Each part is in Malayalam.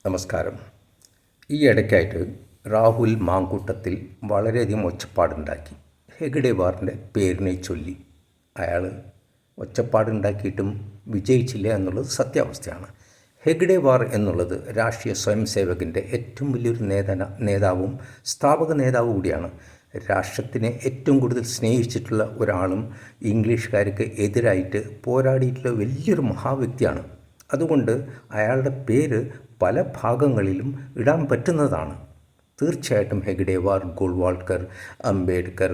നമസ്കാരം. ഈ ഇടയ്ക്കായിട്ട് രാഹുൽ മാങ്കൂട്ടത്തിൽ വളരെയധികം ഒച്ചപ്പാടുണ്ടാക്കി ഹെഗ്ഡെവാറിൻ്റെ പേരിനെ ചൊല്ലി. അയാൾ ഒച്ചപ്പാടുണ്ടാക്കിയിട്ടും വിജയിച്ചില്ല എന്നുള്ളത് സത്യാവസ്ഥയാണ്. ഹെഗ്ഡെവാർ എന്നുള്ളത് രാഷ്ട്രീയ സ്വയം സേവകൻ്റെ ഏറ്റവും വലിയൊരു നേതാവും സ്ഥാപക നേതാവും കൂടിയാണ്. രാഷ്ട്രത്തിനെ ഏറ്റവും കൂടുതൽ സ്നേഹിച്ചിട്ടുള്ള ഒരാളും ഇംഗ്ലീഷുകാർക്ക് എതിരായിട്ട് പോരാടിയിട്ടുള്ള വലിയൊരു മഹാവ്യക്തിയാണ്. അതുകൊണ്ട് അയാളുടെ പേര് പല ഭാഗങ്ങളിലും ഇടാൻ പറ്റുന്നതാണ്. തീർച്ചയായിട്ടും ഹെഗ്ഡെവാർ, ഗോൾവാൾക്കർ, അംബേദ്കർ,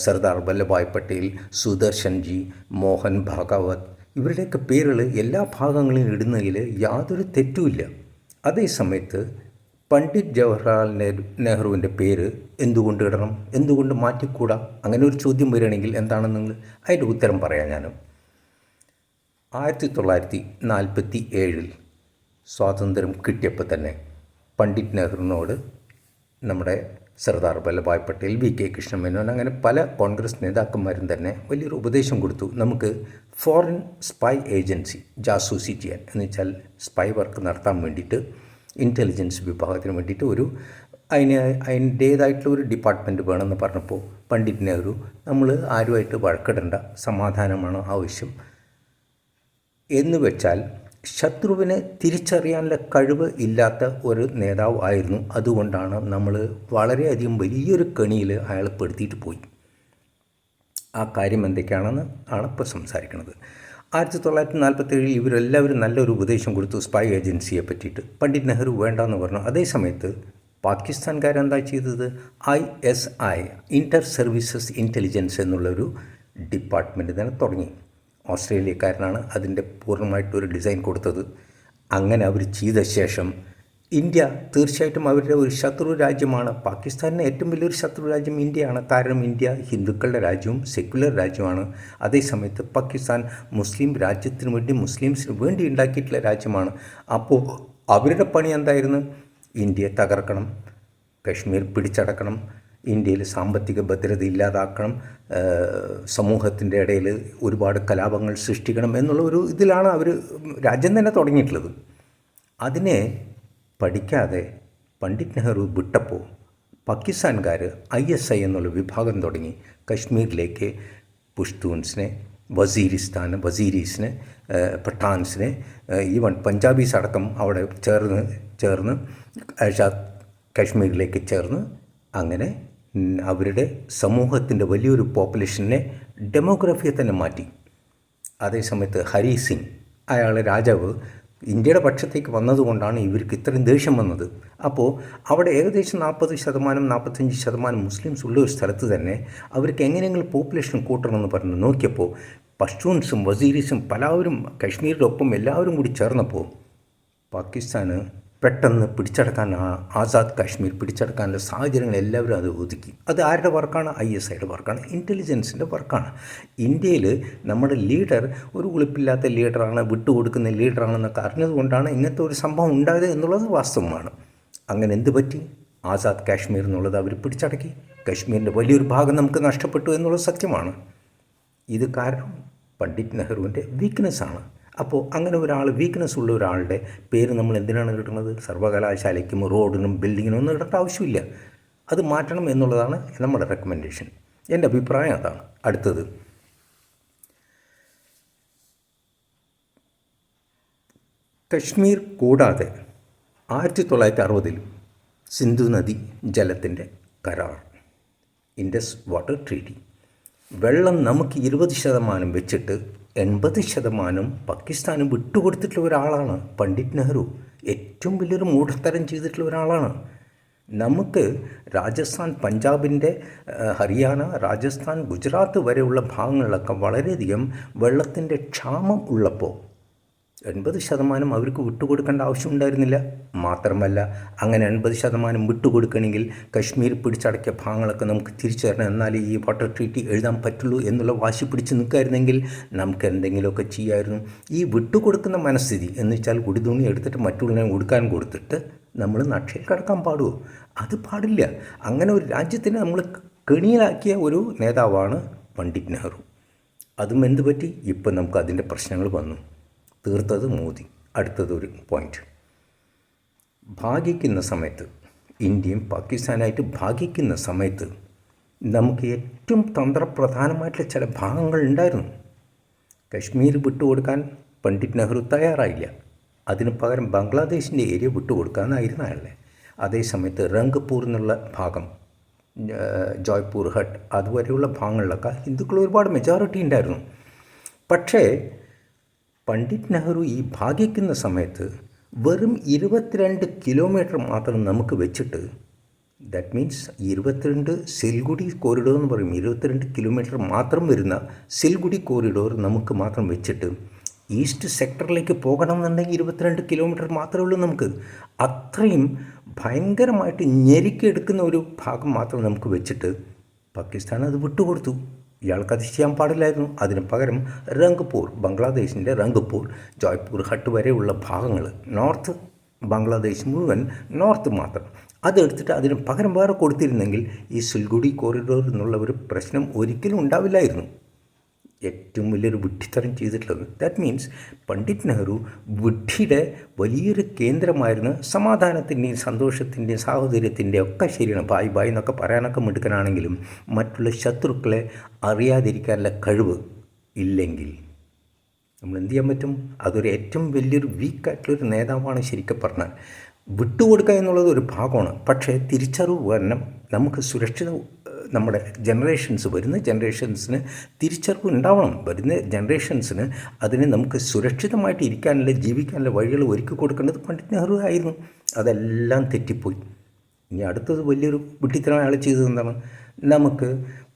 സർദാർ വല്ലഭായ് പട്ടേൽ, സുദർശൻജി, മോഹൻ ഭാഗവത്, ഇവരുടെയൊക്കെ പേരുകൾ എല്ലാ ഭാഗങ്ങളിലും ഇടുന്നതിൽ യാതൊരു തെറ്റുമില്ല. അതേസമയത്ത് പണ്ഡിറ്റ് ജവഹർലാൽ നെഹ്റുവിൻ്റെ പേര് എന്തുകൊണ്ട് ഇടണം, എന്തുകൊണ്ട് മാറ്റിക്കൂടാ? അങ്ങനെ ഒരു ചോദ്യം വരികയാണെങ്കിൽ എന്താണ് നിങ്ങൾ അതിൻ്റെ ഉത്തരം പറയാം. ഞാൻ 1947 സ്വാതന്ത്ര്യം കിട്ടിയപ്പോൾ തന്നെ പണ്ഡിറ്റ് നെഹ്റുവിനോട് നമ്മുടെ സർദാർ വല്ലഭായ് പട്ടേൽ, വി.കെ. കൃഷ്ണമേനോൻ, അങ്ങനെ പല കോൺഗ്രസ് നേതാക്കന്മാരും തന്നെ വലിയൊരു ഉപദേശം കൊടുത്തു. നമുക്ക് ഫോറിൻ സ്പൈ ഏജൻസി, ജാസൂസി ചെയ്യാൻ, എന്ന് വെച്ചാൽ സ്പൈ വർക്ക് നടത്താൻ വേണ്ടിയിട്ട്, ഇൻ്റലിജൻസ് വിഭാഗത്തിന് വേണ്ടിയിട്ട് അതിൻ്റേതായിട്ടുള്ള ഒരു ഡിപ്പാർട്ട്മെൻറ്റ് വേണമെന്ന് പറഞ്ഞപ്പോൾ പണ്ഡിറ്റ് നെഹ്റു, നമ്മൾ ആരുമായിട്ട് വഴക്കിടേണ്ട, സമാധാനമാണ് ആവശ്യം എന്ന് വെച്ചാൽ ശത്രുവിനെ തിരിച്ചറിയാനുള്ള കഴിവ് ഇല്ലാത്ത ഒരു നേതാവ് ആയിരുന്നു. അതുകൊണ്ടാണ് നമ്മൾ വളരെയധികം വലിയൊരു കെണിയിൽ അയാൾ പെടുത്തിയിട്ട് പോയി. ആ കാര്യം എന്തൊക്കെയാണെന്ന് ആണ് ഇപ്പോൾ സംസാരിക്കുന്നത്. 1947 ഇവരെല്ലാവരും നല്ലൊരു ഉപദേശം കൊടുത്തു സ്പൈ ഏജൻസിയെ പറ്റിയിട്ട്. പണ്ഡിറ്റ് നെഹ്റു വേണ്ടെന്ന് പറഞ്ഞു. അതേ സമയത്ത് പാകിസ്ഥാൻകാരെന്താ ചെയ്തത്? ISI, ഇൻ്റർ സർവീസസ് ഇൻ്റലിജൻസ് എന്നുള്ളൊരു ഡിപ്പാർട്ട്മെൻറ്റ് തന്നെ തുടങ്ങി. ഓസ്ട്രേലിയക്കാരനാണ് അതിൻ്റെ പൂർണ്ണമായിട്ടൊരു ഡിസൈൻ കൊടുത്തത്. അങ്ങനെ അവർ ചെയ്ത ശേഷം ഇന്ത്യ തീർച്ചയായിട്ടും അവരുടെ ഒരു ശത്രു രാജ്യമാണ്. പാകിസ്ഥാനിന് ഏറ്റവും വലിയൊരു ശത്രു രാജ്യം ഇന്ത്യയാണ്. കാരണം ഇന്ത്യ ഹിന്ദുക്കളുടെ രാജ്യവും സെക്യുലർ രാജ്യമാണ്. അതേസമയത്ത് പാകിസ്ഥാൻ മുസ്ലിം രാജ്യത്തിന് വേണ്ടി, മുസ്ലിംസിന് വേണ്ടി ഉണ്ടാക്കിയിട്ടുള്ള രാജ്യമാണ്. അപ്പോൾ അവരുടെ പണി എന്തായിരുന്നു? ഇന്ത്യയെ തകർക്കണം, കശ്മീർ പിടിച്ചടക്കണം, ഇന്ത്യയിൽ സാമ്പത്തിക ഭദ്രത ഇല്ലാതാക്കണം, സമൂഹത്തിൻ്റെ ഇടയിൽ ഒരുപാട് കലാപങ്ങൾ സൃഷ്ടിക്കണം എന്നുള്ള ഒരു ഇതിലാണ് അവർ രാജ്യം തന്നെ തുടങ്ങിയിട്ടുള്ളത്. അതിനെ പഠിക്കാതെ പണ്ഡിറ്റ് നെഹ്റു വിട്ടപ്പോൾ പാകിസ്ഥാൻകാർ ISI എന്നുള്ള വിഭാഗം തുടങ്ങി. കശ്മീരിലേക്ക് പുഷ്തൂൻസിനെ, വസീരീസിനെ, പഠാൻസിനെ, ഈവൻ പഞ്ചാബീസ് അടക്കം അവിടെ ചേർന്ന് കശ്മീരിലേക്ക് ചേർന്ന് അങ്ങനെ അവരുടെ സമൂഹത്തിൻ്റെ വലിയൊരു പോപ്പുലേഷനെ, ഡെമോഗ്രഫിയെ തന്നെ മാറ്റി. അതേസമയത്ത് ഹരി സിംഗ്, അയാൾ രാജാവ് ഇന്ത്യയുടെ പക്ഷത്തേക്ക് വന്നതുകൊണ്ടാണ് ഇവർക്ക് ഇത്രയും ദേഷ്യം വന്നത്. അപ്പോൾ അവിടെ ഏകദേശം 40-45% മുസ്ലിംസ് ഉള്ള ഒരു സ്ഥലത്ത് തന്നെ അവർക്ക് എങ്ങനെയെങ്കിലും പോപ്പുലേഷൻ കൂട്ടണമെന്ന് പറഞ്ഞ് നോക്കിയപ്പോൾ പഷ്തൂൺസും വസീരീസും പലവരും കശ്മീരിൻ്റെ ഒപ്പം എല്ലാവരും കൂടി ചേർന്നപ്പോൾ പാകിസ്ഥാന് പെട്ടെന്ന് പിടിച്ചടക്കാൻ, ആസാദ് കാശ്മീർ പിടിച്ചടക്കാനുള്ള സാഹചര്യങ്ങൾ എല്ലാവരും അത് ഒതുക്കി. അത് ആരുടെ വർക്കാണ്? ISIയുടെ വർക്കാണ്, ഇൻ്റലിജൻസിൻ്റെ വർക്കാണ്. ഇന്ത്യയിൽ നമ്മുടെ ലീഡർ ഒരു ഉളുപ്പില്ലാത്ത ലീഡറാണ്, വിട്ടുകൊടുക്കുന്ന ലീഡറാണെന്നൊക്കെ അറിഞ്ഞതുകൊണ്ടാണ് ഇങ്ങനത്തെ ഒരു സംഭവം ഉണ്ടായത് എന്നുള്ളത് വാസ്തവമാണ്. അങ്ങനെ എന്ത് പറ്റി? ആസാദ് കാശ്മീർ എന്നുള്ളത് അവർ പിടിച്ചടക്കി. കശ്മീരിൻ്റെ വലിയൊരു ഭാഗം നമുക്ക് നഷ്ടപ്പെട്ടു എന്നുള്ളത് സത്യമാണ്. ഇത് കാരണം പണ്ഡിറ്റ് നെഹ്റുവിൻ്റെ വീക്ക്നെസ്സാണ്. അപ്പോൾ അങ്ങനെ ഒരാൾ, വീക്ക്നെസ് ഉള്ള ഒരാളുടെ പേര് നമ്മൾ എന്തിനാണ് കിട്ടുന്നത്? സർവകലാശാലയ്ക്കും റോഡിനും ബിൽഡിങ്ങിനും ഒന്നും ഇടേണ്ട ആവശ്യമില്ല. അത് മാറ്റണം എന്നുള്ളതാണ് നമ്മുടെ റെക്കമെൻഡേഷൻ. എൻ്റെ അഭിപ്രായം അതാണ്. അടുത്തത്, കശ്മീർ കൂടാതെ 1960 സിന്ധു നദി ജലത്തിൻ്റെ കരാർ, ഇൻഡസ് വാട്ടർ ട്രീറ്റി, വെള്ളം നമുക്ക് 20% വെച്ചിട്ട് 80% പാകിസ്ഥാന് വിട്ടുകൊടുത്തിട്ടുള്ള ഒരാളാണ് പണ്ഡിറ്റ് നെഹ്റു. ഏറ്റവും വലിയൊരു മൂഢത്തരം ചെയ്തിട്ടുള്ള ഒരാളാണ്. നമുക്ക് രാജസ്ഥാൻ, പഞ്ചാബിൻ്റെ, ഹരിയാന, രാജസ്ഥാൻ, ഗുജറാത്ത് വരെയുള്ള ഭാഗങ്ങളിലൊക്കെ വളരെയധികം വെള്ളത്തിൻ്റെ ക്ഷാമം ഉള്ളപ്പോൾ 80% അവർക്ക് വിട്ടുകൊടുക്കേണ്ട ആവശ്യമുണ്ടായിരുന്നില്ല. മാത്രമല്ല, അങ്ങനെ 80% വിട്ടുകൊടുക്കണമെങ്കിൽ കശ്മീർ പിടിച്ചടക്കിയ ഭാഗങ്ങളൊക്കെ നമുക്ക് തിരിച്ചു തരണം, എന്നാലേ ഈ വാട്ടർ ട്രീറ്റി എഴുതാൻ പറ്റുള്ളൂ എന്നുള്ള വാശി പിടിച്ച് നിൽക്കായിരുന്നെങ്കിൽ നമുക്ക് എന്തെങ്കിലുമൊക്കെ ചെയ്യായിരുന്നു. ഈ വിട്ടുകൊടുക്കുന്ന മനസ്ഥിതി എന്ന് വെച്ചാൽ കുടിതുണി എടുത്തിട്ട് മറ്റുള്ളവനെ ഉടുക്കാൻ കൊടുത്തിട്ട് നമ്മൾ നക്ഷയിൽ കിടക്കാൻ പാടുമോ? അത് പാടില്ല. അങ്ങനെ ഒരു രാജ്യത്തിനെ നമ്മൾ കെണിയിലാക്കിയ ഒരു നേതാവാണ് പണ്ഡിറ്റ് നെഹ്റു. അതും എന്ത് പറ്റി? ഇപ്പം നമുക്ക് അതിൻ്റെ പ്രശ്നങ്ങൾ വന്നു. തീർത്തത് മോദി. അടുത്തതൊരു പോയിൻറ്റ്, ഭാഗിക്കുന്ന സമയത്ത്, ഇന്ത്യയും പാകിസ്ഥാനായിട്ട് ഭാഗിക്കുന്ന സമയത്ത് നമുക്ക് ഏറ്റവും തന്ത്രപ്രധാനമായിട്ടുള്ള ചില ഭാഗങ്ങൾ ഉണ്ടായിരുന്നു. കശ്മീർ വിട്ടുകൊടുക്കാൻ പണ്ഡിറ്റ് നെഹ്റു തയ്യാറായില്ല. അതിന് പകരം ബംഗ്ലാദേശിൻ്റെ ഏരിയ വിട്ടുകൊടുക്കാനായിരുന്നു അയാളെ. അതേസമയത്ത് റംഗ്പൂർ എന്നുള്ള ഭാഗം, ജോയ്പൂർ, ഹട്ട്, അതുവരെയുള്ള ഭാഗങ്ങളിലൊക്കെ ഹിന്ദുക്കൾ ഒരുപാട് മെജോറിറ്റി ഉണ്ടായിരുന്നു. പക്ഷേ പണ്ഡിറ്റ് നെഹ്റു ഈ ഭാഗിക്കുന്ന സമയത്ത് വെറും 22 കിലോമീറ്റർ മാത്രം നമുക്ക് വെച്ചിട്ട്, ദാറ്റ് മീൻസ് 22 സിൽഗുഡി കോറിഡോർ എന്ന് പറയും, 22 കിലോമീറ്റർ മാത്രം വരുന്ന സിൽഗുഡി കോറിഡോർ നമുക്ക് മാത്രം വെച്ചിട്ട് ഈസ്റ്റ് സെക്ടറിലേക്ക് പോകണമെന്നുണ്ടെങ്കിൽ 22 കിലോമീറ്റർ മാത്രമേ ഉള്ളൂ നമുക്ക്. അത്രയും ഭയങ്കരമായിട്ട് ഞെരുക്കിയെടുക്കുന്ന ഒരു ഭാഗം മാത്രം നമുക്ക് വെച്ചിട്ട് പാകിസ്ഥാൻ അത് വിട്ടുകൊടുത്തു. ഇയാൾക്കത് ചെയ്യാൻ പാടില്ലായിരുന്നു. അതിന് പകരം റംഗ്പൂർ, ബംഗ്ലാദേശിൻ്റെ റംഗ്പൂർ, ജോയ്പൂർ, ഹട്ട് വരെയുള്ള ഭാഗങ്ങൾ, നോർത്ത് ബംഗ്ലാദേശ് മുഴുവൻ നോർത്ത് മാത്രം, അതെടുത്തിട്ട് അതിന് പകരം വേറെ കൊടുത്തിരുന്നെങ്കിൽ ഈ സിൽഗുഡി കോറിഡോർ എന്നുള്ള ഒരു പ്രശ്നം ഒരിക്കലും ഉണ്ടാവില്ലായിരുന്നു. ഏറ്റവും വലിയൊരു വിഡ്ഢിത്തരം ചെയ്തിട്ടുള്ളത്. ദാറ്റ് മീൻസ് പണ്ഡിറ്റ് നെഹ്റു വിഡ്ഢിയുടെ വലിയൊരു കേന്ദ്രമായിരുന്നു. സമാധാനത്തിൻ്റെയും സന്തോഷത്തിൻ്റെയും സാഹോദര്യത്തിൻ്റെയും ഒക്കെ ശരിയാണ്, ബായ് ബായ് എന്നൊക്കെ പറയാനൊക്കെ മിടുക്കനാണെങ്കിലും മറ്റുള്ള ശത്രുക്കളെ അറിയാതിരിക്കാനുള്ള കഴിവ് ഇല്ലെങ്കിൽ നമ്മൾ എന്ത് ചെയ്യാൻ പറ്റും? അതൊരു ഏറ്റവും വലിയൊരു വീക്കായിട്ടുള്ളൊരു നേതാവാണ് ശരിക്കും പറഞ്ഞാൽ. വിട്ടുകൊടുക്കുക എന്നുള്ളത് ഒരു ഭാഗമാണ്, പക്ഷേ തിരിച്ചറിവ് വരണം. നമുക്ക് സുരക്ഷിത, നമ്മുടെ ജനറേഷൻസ്, വരുന്ന ജനറേഷൻസിന് തിരിച്ചറിവ് ഉണ്ടാവണം. വരുന്ന ജനറേഷൻസിന് അതിന് നമുക്ക് സുരക്ഷിതമായിട്ട് ഇരിക്കാനുള്ള, ജീവിക്കാനുള്ള വഴികൾ ഒരുക്കി കൊടുക്കേണ്ടത് പണ്ഡിറ്റ് നെഹ്റു ആയിരുന്നു. അതെല്ലാം തെറ്റിപ്പോയി. ഇനി അടുത്തത് വലിയൊരു വിഡ്ഢിത്തരം അയാൾ ചെയ്തത് എന്താണ്? നമുക്ക്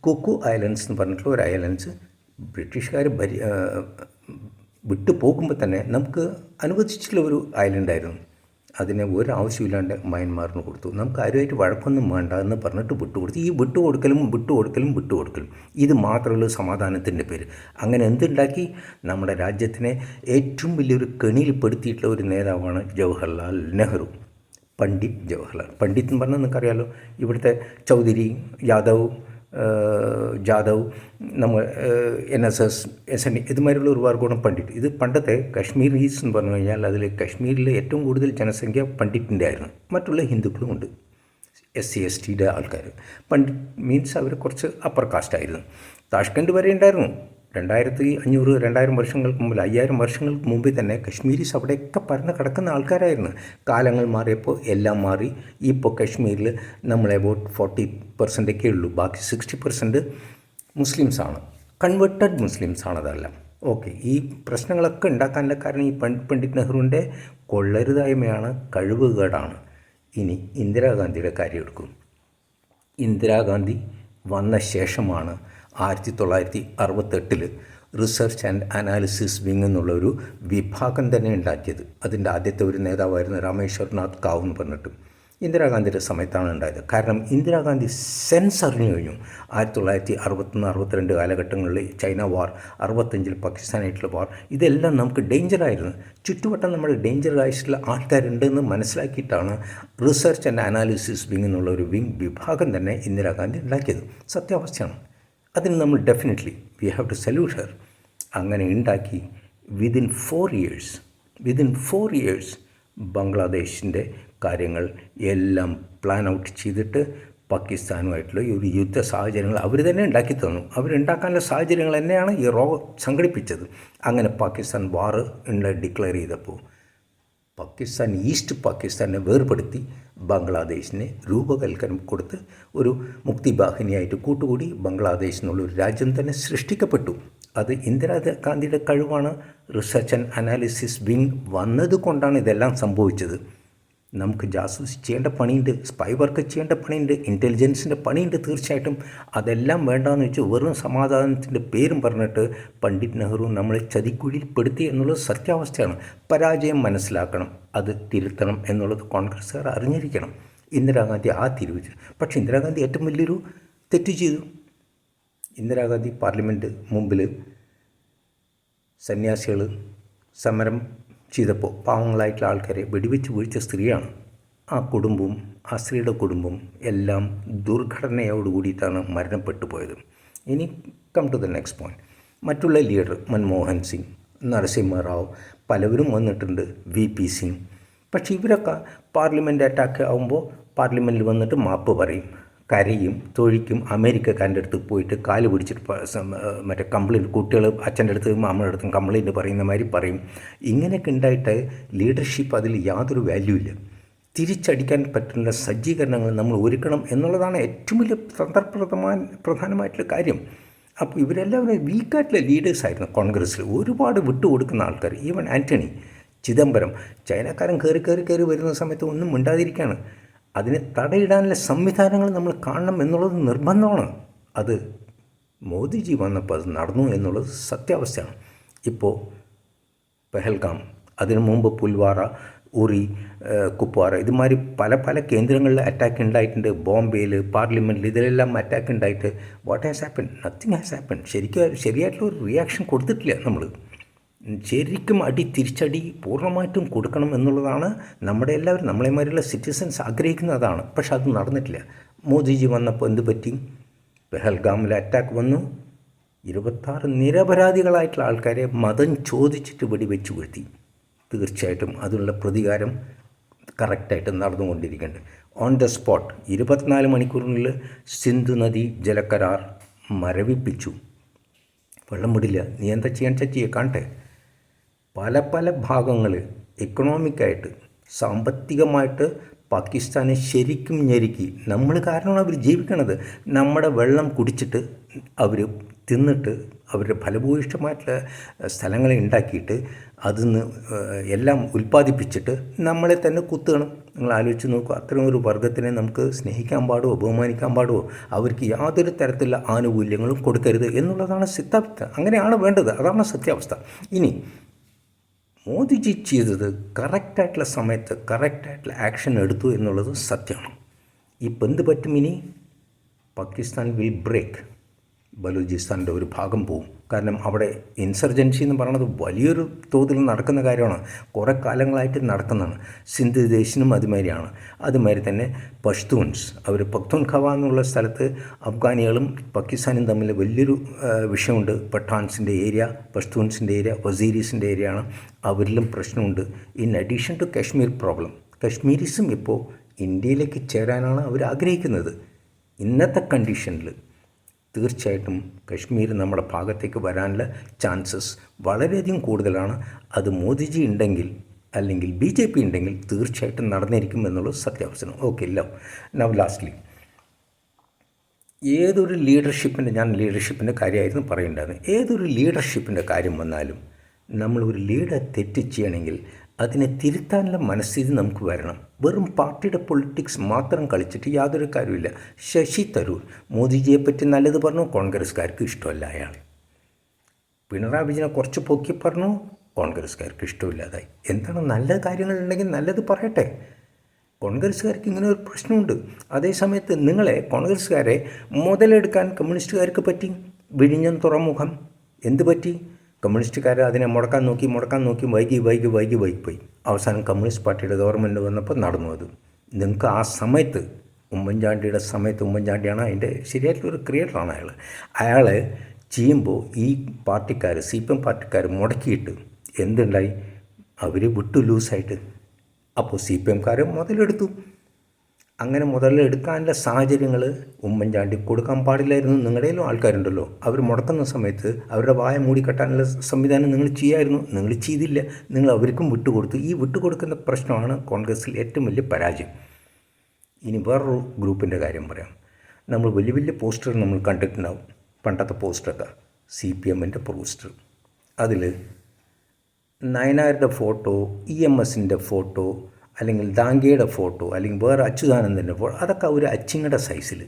കുക്കു ഐലൻഡ്സ് എന്ന് പറഞ്ഞിട്ടുള്ള ഒരു ഐലൻഡ്സ് ബ്രിട്ടീഷുകാർ വിട്ടു പോകുമ്പോൾ തന്നെ നമുക്ക് അനുവദിച്ചിട്ടുള്ള ഒരു ഐലൻഡായിരുന്നു. അതിനെ ഒരാവശ്യമില്ലാണ്ട് മയന്മാറിന് കൊടുത്തു. നമുക്ക് ആരുമായിട്ട് വഴക്കൊന്നും വേണ്ട എന്ന് പറഞ്ഞിട്ട് വിട്ടുകൊടുത്തു. ഈ വിട്ടുകൊടുക്കലും ഇത് മാത്രമുള്ള സമാധാനത്തിൻ്റെ പേര്. അങ്ങനെ എന്തുണ്ടാക്കി? നമ്മുടെ രാജ്യത്തിനെ ഏറ്റവും വലിയൊരു കെണിയിൽപ്പെടുത്തിയിട്ടുള്ള ഒരു നേതാവാണ് ജവഹർലാൽ നെഹ്റു. പണ്ഡിറ്റ് ജവഹർലാൽ. പണ്ഡിറ്റ് എന്ന് പറഞ്ഞാൽ നിങ്ങൾക്കറിയാലോ, ഇവിടുത്തെ ചൗധരി, ജാദവ്, നമ്മൾ NSS, SN ഇതുമാതിരിയുള്ള ഒരു വർഗ്ഗമാണ് പണ്ഡിറ്റ്. ഇത് പണ്ടത്തെ കശ്മീരീസ് എന്ന് പറഞ്ഞു കഴിഞ്ഞാൽ അതിൽ കശ്മീരിൽ ഏറ്റവും കൂടുതൽ ജനസംഖ്യ പണ്ഡിറ്റിൻ്റെ ആയിരുന്നു. മറ്റുള്ള ഹിന്ദുക്കളുമുണ്ട്, SC STയുടെ ആൾക്കാർ. പണ്ഡിറ്റ് മീൻസ് അവർ കുറച്ച് അപ്പർ കാസ്റ്റായിരുന്നു. താഷ്കൻഡ് വരെ ഉണ്ടായിരുന്നു. 2500-2000 വർഷങ്ങൾക്ക് മുമ്പിൽ, 5000 വർഷങ്ങൾക്ക് മുമ്പിൽ തന്നെ കശ്മീരീസ് അവിടെയൊക്കെ പരന്ന് കിടക്കുന്ന ആൾക്കാരായിരുന്നു. കാലങ്ങൾ മാറിയപ്പോൾ എല്ലാം മാറി. ഇപ്പോൾ കശ്മീരിൽ നമ്മൾ അബൌട്ട് 40% ഉള്ളൂ. ബാക്കി 60% മുസ്ലിംസാണ്, കൺവേർട്ടഡ് മുസ്ലിംസാണ് അതെല്ലാം. ഓക്കെ, ഈ പ്രശ്നങ്ങളൊക്കെ ഉണ്ടാക്കാനുള്ള കാരണം ഈ പണ്ഡിറ്റ് നെഹ്റുവിൻ്റെ കൊള്ളരുതായ്മയാണ്, കഴിവുകേടാണ്. ഇനി ഇന്ദിരാഗാന്ധിയുടെ കാര്യം എടുക്കും. ഇന്ദിരാഗാന്ധി വന്ന ശേഷമാണ് 1968 റിസർച്ച് ആൻഡ് അനാലിസിസ് വിങ് എന്നുള്ളൊരു വിഭാഗം തന്നെ ഉണ്ടാക്കിയത്. അതിൻ്റെ ആദ്യത്തെ ഒരു നേതാവായിരുന്നു രാമേശ്വർനാഥ് കാവ് എന്ന് പറഞ്ഞിട്ട്. ഇന്ദിരാഗാന്ധിയുടെ സമയത്താണ് ഉണ്ടായത്. കാരണം ഇന്ദിരാഗാന്ധി സെൻസ് അറിഞ്ഞു കഴിഞ്ഞു. 1961-62 കാലഘട്ടങ്ങളിൽ ചൈന വാർ, 65 പാകിസ്ഥാനായിട്ടുള്ള വാർ, ഇതെല്ലാം നമുക്ക് ഡേഞ്ചറായിരുന്നു. ചുറ്റുവട്ടം നമ്മൾ ഡേഞ്ചറായിട്ടുള്ള ആൾക്കാരുണ്ടെന്ന് മനസ്സിലാക്കിയിട്ടാണ് റിസർച്ച് ആൻഡ് അനാലിസിസ് വിങ് എന്നുള്ള ഒരു വിഭാഗം തന്നെ ഇന്ദിരാഗാന്ധി ഉണ്ടാക്കിയത്. സത്യാവസ്ഥയാണ്. അതിന് നമ്മൾ definitely we have to salute Har. അങ്ങനെ ഉണ്ടാക്കി വിതിൻ 4 ഇയേഴ്സ് ബംഗ്ലാദേശിൻ്റെ കാര്യങ്ങൾ എല്ലാം പ്ലാൻ ഔട്ട് ചെയ്തിട്ട് പാകിസ്ഥാനുമായിട്ടുള്ള ഈ ഒരു യുദ്ധ സാഹചര്യങ്ങൾ അവർ തന്നെ ഉണ്ടാക്കി തന്നു. അവരുണ്ടാക്കാനുള്ള സാഹചര്യങ്ങൾ തന്നെയാണ് ഈ സംഘടിപ്പിച്ചത്. അങ്ങനെ പാകിസ്ഥാൻ വാർ ഡിക്ലെയർ ചെയ്തപ്പോൾ പാകിസ്ഥാൻ, ഈസ്റ്റ് പാകിസ്ഥാനെ വേർപെടുത്തി ബംഗ്ലാദേശിനെ രൂപകൽപ്പന കൊടുത്ത് ഒരു മുക്തിവാഹിനിയായിട്ട് കൂട്ടുകൂടി ബംഗ്ലാദേശ് എന്നുള്ളൊരു രാജ്യം തന്നെ സൃഷ്ടിക്കപ്പെട്ടു. അത് ഇന്ദിരാഗാന്ധിയുടെ കഴിവാണ്. റിസർച്ച് ആൻഡ് അനാലിസിസ് വിങ് വന്നത് കൊണ്ടാണ് ഇതെല്ലാം സംഭവിച്ചത്. നമുക്ക് ജാസൂസ് ചെയ്യേണ്ട പണിയുണ്ട്, സ്പൈ വർക്ക് ചെയ്യേണ്ട പണിയുണ്ട്, ഇൻ്റലിജൻസിൻ്റെ പണിയുണ്ട് തീർച്ചയായിട്ടും. അതെല്ലാം വേണ്ടാന്ന് വെച്ച് വെറും സമാധാനത്തിൻ്റെ പേരും പറഞ്ഞിട്ട് പണ്ഡിറ്റ് നെഹ്റു നമ്മളെ ചതിക്കുഴിയിൽ പെടുത്തി എന്നുള്ളത് സത്യാവസ്ഥയാണ്. പരാജയം മനസ്സിലാക്കണം, അത് തിരുത്തണം എന്നുള്ളത് കോൺഗ്രസ്സുകാർ അറിഞ്ഞിരിക്കണം. ഇന്ദിരാഗാന്ധി ആ തിരുവിച്ചു. പക്ഷേ ഇന്ദിരാഗാന്ധി ഏറ്റവും വലിയൊരു തെറ്റ് ചെയ്തു. ഇന്ദിരാഗാന്ധി പാർലമെൻറ്റ് മുമ്പിൽ സന്യാസികൾ സമരം ചെയ്തപ്പോൾ പാവങ്ങളായിട്ടുള്ള ആൾക്കാരെ വെടിവെച്ച് വീഴ്ച സ്ത്രീയാണ്. ആ കുടുംബവും ആ സ്ത്രീയുടെ കുടുംബം എല്ലാം ദുർഘടനയോടുകൂടിയിട്ടാണ് മരണപ്പെട്ടു പോയത്. ഇനി come to the next point. മറ്റുള്ള ലീഡർ മൻമോഹൻ സിംഗ്, നരസിംഹ റാവു, പലവരും വന്നിട്ടുണ്ട്, VP സിംഗ്, പക്ഷേ ഇവരൊക്കെ പാർലമെൻറ്റ് അറ്റാക്ക് ആകുമ്പോൾ പാർലമെൻറ്റിൽ വന്നിട്ട് മാപ്പ് പറയും, കരയും, തൊഴിക്കും, അമേരിക്കക്കാരൻ്റെ അടുത്ത് പോയിട്ട് കാല് പിടിച്ചിട്ട് മറ്റേ കംപ്ലയിൻറ്റ്, കുട്ടികൾ അച്ഛൻ്റെ അടുത്ത് അമ്മയുടെ അടുത്തും കംപ്ലയിൻറ്റ് പറയുന്ന മാതിരി പറയും. ഇങ്ങനെയൊക്കെ ഉണ്ടായിട്ട് ലീഡർഷിപ്പ് അതിൽ യാതൊരു വാല്യൂ ഇല്ല. തിരിച്ചടിക്കാൻ പറ്റുന്ന സജ്ജീകരണങ്ങൾ നമ്മൾ ഒരുക്കണം എന്നുള്ളതാണ് ഏറ്റവും വലിയ പ്രധാനമായിട്ടുള്ള കാര്യം. അപ്പോൾ ഇവരെല്ലാവരും വീക്കായിട്ടുള്ള ലീഡേഴ്സായിരുന്നു കോൺഗ്രസ്സിൽ. ഒരുപാട് വിട്ടുകൊടുക്കുന്ന ആൾക്കാർ. ഈവൻ ആൻ്റണി, ചിദംബരം, ചൈനക്കാരൻ കയറി വരുന്ന സമയത്ത് ഒന്നും മിണ്ടാതിരിക്കുകയാണ്. അതിനെ തടയിടാനുള്ള സംവിധാനങ്ങൾ നമ്മൾ കാണണം എന്നുള്ളത് നിർബന്ധമാണ്. അത് മോദിജി വന്നപ്പോൾ അത് നടന്നു എന്നുള്ളത് സത്യാവസ്ഥയാണ്. ഇപ്പോൾ പെഹൽഗാം, അതിനു മുമ്പ് പുൽവാറ, ഉറി, കുപ്വാര, ഇതുമാതിരി പല കേന്ദ്രങ്ങളിൽ അറ്റാക്ക് ഉണ്ടായിട്ടുണ്ട്. ബോംബെയിൽ, പാർലമെൻറ്റിൽ, ഇതിലെല്ലാം അറ്റാക്ക് ഉണ്ടായിട്ട് what has happen? Nothing has happen. ശരിയായിട്ടുള്ള ഒരു റിയാക്ഷൻ കൊടുത്തിട്ടില്ല. നമ്മൾ ശരിക്കും തിരിച്ചടി പൂർണ്ണമായിട്ടും കൊടുക്കണം എന്നുള്ളതാണ് നമ്മുടെ എല്ലാവരും, നമ്മളെമാരുള്ള സിറ്റിസൻസ് ആഗ്രഹിക്കുന്നതാണ്. പക്ഷെ അത് നടന്നിട്ടില്ല. മോദിജി വന്നപ്പോൾ എന്ത് പറ്റി? പെഹൽഗാമിൽ അറ്റാക്ക് വന്നു. 26 നിരപരാധികളായിട്ടുള്ള ആൾക്കാരെ മതം ചോദിച്ചിട്ട് വെടിവെച്ച് വീഴ്ത്തി. തീർച്ചയായിട്ടും അതിനുള്ള പ്രതികാരം കറക്റ്റായിട്ട് നടന്നുകൊണ്ടിരിക്കുന്നുണ്ട്. ഓൺ ദ സ്പോട്ട് 24 മണിക്കൂറിനുള്ളിൽ സിന്ധു നദി ജലക്കരാർ മരവിപ്പിച്ചു. വെള്ളം വിടില്ല. നീ എന്താ ചെയ്യാൻ കാണട്ടെ. പല ഭാഗങ്ങൾ എക്കണോമിക്കായിട്ട്, സാമ്പത്തികമായിട്ട് പാകിസ്ഥാനെ ശരിക്കും ഞെരുക്കി. നമ്മൾ കാരണമാണ് അവർ ജീവിക്കണത്. നമ്മുടെ വെള്ളം കുടിച്ചിട്ട് അവർ തിന്നിട്ട് അവരുടെ ഫലഭൂയിഷ്ടമായിട്ടുള്ള സ്ഥലങ്ങളെ ഉണ്ടാക്കിയിട്ട് അതിന്ന് എല്ലാം ഉൽപ്പാദിപ്പിച്ചിട്ട് നമ്മളെ തന്നെ കുത്തുകയാണ്. നിങ്ങൾ ആലോചിച്ച് നോക്കുക. അത്തരം ഒരു വർഗത്തിനെ നമുക്ക് സ്നേഹിക്കാൻ പാടുമോ, ബഹുമാനിക്കാൻ പാടുമോ? അവർക്ക് യാതൊരു തരത്തിലുള്ള ആനുകൂല്യങ്ങളും കൊടുക്കരുത് എന്നുള്ളതാണ് സത്യാവസ്ഥ. അങ്ങനെയാണ് വേണ്ടത്. അതാണ് സത്യാവസ്ഥ. ഇനി മോദിജി ചെയ്തത് കറക്റ്റായിട്ടുള്ള സമയത്ത് കറക്റ്റായിട്ടുള്ള ആക്ഷൻ എടുത്തു എന്നുള്ളത് സത്യമാണ്. ഇപ്പം എന്ത് പറ്റും? ഇനി പാകിസ്ഥാൻ വിൽ ബ്രേക്ക്. ബലൂചിസ്ഥാൻ്റെ ഒരു ഭാഗം പോവും. കാരണം അവിടെ ഇൻസർജൻസി എന്ന് പറയുന്നത് വലിയൊരു തോതിൽ നടക്കുന്ന കാര്യമാണ്. കുറേ കാലങ്ങളായിട്ട് നടക്കുന്നതാണ്. സിന്ധ് ദേശിനും അതുമാതിരിയാണ്. അതുമാതിരി തന്നെ പഷ്തൂൺസ്, അവർ പഖ്തൂൺഖവ എന്നുള്ള സ്ഥലത്ത് അഫ്ഗാനികളും പാകിസ്ഥാനും തമ്മിൽ വലിയൊരു വിഷയമുണ്ട്. പഠാൻസിൻ്റെ ഏരിയ, പഷ്തൂൺസിൻ്റെ ഏരിയ, വസീരീസിൻ്റെ ഏരിയയാണ്. അവരിലും പ്രശ്നമുണ്ട്. In addition to Kashmir problem. കശ്മീരീസും ഇപ്പോൾ ഇന്ത്യയിലേക്ക് ചേരാനാണ് അവർ ആഗ്രഹിക്കുന്നത്. ഇന്നത്തെ കണ്ടീഷനിൽ തീർച്ചയായിട്ടും കശ്മീർ നമ്മുടെ ഭാഗത്തേക്ക് വരാനുള്ള ചാൻസസ് വളരെയധികം കൂടുതലാണ്. അത് മോദിജി ഉണ്ടെങ്കിൽ അല്ലെങ്കിൽ BJP ഉണ്ടെങ്കിൽ തീർച്ചയായിട്ടും നടന്നിരിക്കും എന്നുള്ളത് സത്യാവസ്ഥയാണ്. ഓക്കെ, നൗ ലാസ്റ്റ്ലി, ഏതൊരു ഞാൻ ലീഡർഷിപ്പിൻ്റെ കാര്യമായിരുന്നു പറയേണ്ടത്. ഏതൊരു ലീഡർഷിപ്പിൻ്റെ കാര്യം വന്നാലും നമ്മളൊരു ലീഡർ തെറ്റ് ചെയ്യണമെങ്കിൽ അതിനെ തിരുത്താനുള്ള മനസ്ഥിതി നമുക്ക് വരണം. വെറും പാർട്ടിയുടെ പൊളിറ്റിക്സ് മാത്രം കളിച്ചിട്ട് യാതൊരു കാര്യമില്ല. ശശി തരൂർ മോദിജിയെപ്പറ്റി നല്ലത് പറഞ്ഞു, കോൺഗ്രസ്സുകാർക്ക് ഇഷ്ടമല്ല അയാൾ. പിണറായി വിജയനെ കുറച്ച് പൊക്കി പറഞ്ഞു, കോൺഗ്രസ്സുകാർക്ക് ഇഷ്ടമില്ലാതായി. എന്താണ്? നല്ല കാര്യങ്ങളുണ്ടെങ്കിൽ നല്ലത് പറയട്ടെ. കോൺഗ്രസ്സുകാർക്ക് ഇങ്ങനെ ഒരു പ്രശ്നമുണ്ട്. അതേസമയത്ത് നിങ്ങളെ കോൺഗ്രസ്സുകാരെ മുതലെടുക്കാൻ കമ്മ്യൂണിസ്റ്റുകാർക്ക് പറ്റി. വിഴിഞ്ഞം തുറമുഖം എന്ത് പറ്റി? കമ്മ്യൂണിസ്റ്റുകാർ അതിനെ മുടക്കാൻ നോക്കി വൈകി പോയി. അവസാനം കമ്മ്യൂണിസ്റ്റ് പാർട്ടിയുടെ ഗവൺമെൻറ് വന്നപ്പോൾ നടന്നു. അത് നിങ്ങൾക്ക് ആ സമയത്ത് ഉമ്മൻചാണ്ടിയാണ് അതിൻ്റെ ശരിയായിട്ടുള്ളൊരു ക്രിയേറ്ററാണ് അയാൾ ചെയ്യുമ്പോൾ ഈ പാർട്ടിക്കാർ, CPM പാർട്ടിക്കാർ മുടക്കിയിട്ട് എന്തുണ്ടായി? അവർ വിട്ടു ലൂസായിട്ട്. അപ്പോൾ CPMക്കാർ മുതലെടുത്തു. അങ്ങനെ മുതലെടുക്കാനുള്ള സാഹചര്യങ്ങൾ ഉമ്മൻചാണ്ടി കൊടുക്കാൻ പാടില്ലായിരുന്നു. നിങ്ങളുടെയിലും ആൾക്കാരുണ്ടല്ലോ, അവർ മുടക്കുന്ന സമയത്ത് അവരുടെ വായ മൂടിക്കെട്ടാനുള്ള സംവിധാനം നിങ്ങൾ ചെയ്യായിരുന്നു. നിങ്ങൾ ചെയ്തില്ല. നിങ്ങൾ അവർക്കും വിട്ടുകൊടുത്തു. ഈ വിട്ടുകൊടുക്കുന്ന പ്രശ്നമാണ് കോൺഗ്രസ്സിൽ ഏറ്റവും വലിയ പരാജയം. ഇനി വേറൊരു ഗ്രൂപ്പിൻ്റെ കാര്യം പറയാം. നമ്മൾ വലിയ പോസ്റ്റർ നമ്മൾ കണ്ടിട്ടുണ്ടാവും. പണ്ടത്തെ പോസ്റ്ററൊക്കെ CPMൻ്റെ പോസ്റ്റർ. അതിൽ നയനാരുടെ ഫോട്ടോ, EMSൻ്റെ ഫോട്ടോ, അല്ലെങ്കിൽ ദാംഗയുടെ ഫോട്ടോ, അല്ലെങ്കിൽ വേറെ അച്യുതാനന്ദൻ്റെ ഫോട്ടോ, അതൊക്കെ ഒരു അച്ചിങ്ങയുടെ സൈസിൽ.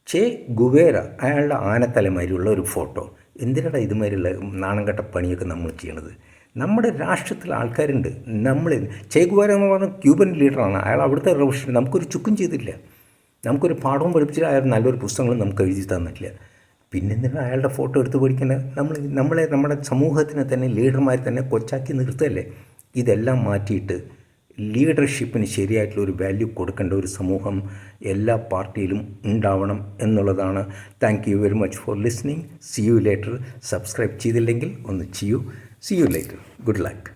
ചെ ഗുവേര, അയാളുടെ ആനത്തലമാരിയുള്ള ഒരു ഫോട്ടോ. എന്തിനാണ് ഇതുമാതിരിയുള്ള നാണം കെട്ട പണിയൊക്കെ നമ്മൾ ചെയ്യണത്? നമ്മുടെ രാഷ്ട്രത്തിലെ ആൾക്കാരുണ്ട്. ചെ ഗുവേര എന്ന് പറഞ്ഞ ക്യൂബൻ ലീഡറാണ്. അയാൾ അവിടുത്തെ റവല്യൂഷൻ നമുക്കൊരു ചുക്കും ചെയ്തില്ല. നമുക്കൊരു പാഠവും പഠിപ്പിച്ചില്ല. അയാൾ നല്ലൊരു പുസ്തകങ്ങളും നമുക്ക് എഴുതി തന്നിട്ടില്ല. പിന്നെന്തിനാണ് അയാളുടെ ഫോട്ടോ എടുത്ത് പഠിക്കുന്നത്? നമ്മുടെ സമൂഹത്തിനെ തന്നെ ലീഡർമാർ തന്നെ കൊച്ചാക്കി നിർത്തുകയല്ലേ. ഇതെല്ലാം മാറ്റിയിട്ട് ലീഡർഷിപ്പിന് ശരിയായിട്ടുള്ളൊരു വാല്യൂ കൊടുക്കേണ്ട ഒരു സമൂഹം എല്ലാ പാർട്ടിയിലും ഉണ്ടാവണം എന്നുള്ളതാണ്. Thank you very much for listening. C you later. Subscribe ചെയ്തില്ലെങ്കിൽ ഒന്ന് ചെയ്യൂ. C you later. Good luck.